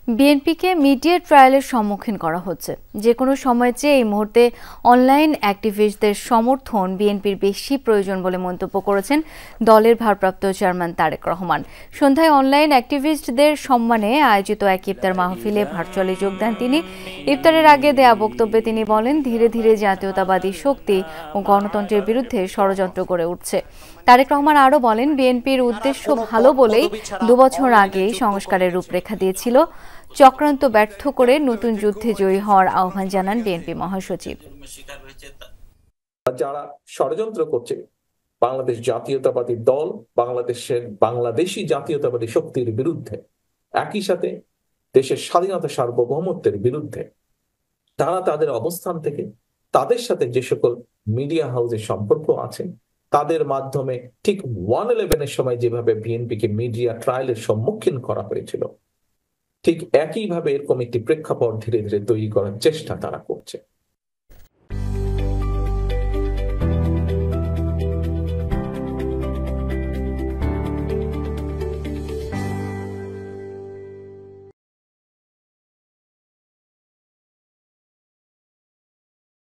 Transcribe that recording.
বিএনপিকে মিডিয়া ট্রায়ালের সম্মুখীন করা হচ্ছে। যে কোনো সময়ের চেয়ে এই মুহূর্তে অনলাইন অ্যাক্টিভিস্টদের সমর্থন বিএনপির বেশি প্রয়োজন বলে মন্তব্য করেছেন দলের ভারপ্রাপ্ত চেয়ারম্যান তারেক রহমান। সন্ধ্যায় অনলাইন অ্যাক্টিভিস্টদের সম্মানে আয়োজিত এক ইফতার মাহফিলে ভার্চুয়ালি যোগ দেন তিনি। ইফতারের আগে দেয়া বক্তব্যে তিনি বলেন, ধীরে ধীরে জাতীয়তাবাদী শক্তি ও গণতন্ত্রের বিরুদ্ধে ষড়যন্ত্র গড়ে উঠছে। তারেক রহমান আরও বলেন, বিএনপির উদ্দেশ্য ভালো বলেই 2 বছর আগেই সংস্কারের রূপরেখা দিয়েছিল। চক্রান্ত ব্যর্থ করে নতুন যুদ্ধে জয়ী হওয়ার আহ্বান জানান বিএনপি মহাসচিব। যারা ষড়যন্ত্র করছে বাংলাদেশ জাতীয়তাবাদী দল, বাংলাদেশি জাতীয়তাবাদী শক্তির বিরুদ্ধে, একই সাথে দেশের স্বাধীনতা সার্বভৌমত্বের বিরুদ্ধে, তারা তাদের অবস্থান থেকে তাদের সাথে যে সকল মিডিয়া হাউসের সম্পর্ক আছে তাদের মাধ্যমে ঠিক 1/11-এর সময় যেভাবে বিএনপিকে মিডিয়া ট্রায়ালের সম্মুখীন করা হয়েছিল, ঠিক একইভাবে এরকম একটি প্রেক্ষাপট ধীরে ধীরে তৈরি করার চেষ্টা তারা করছে।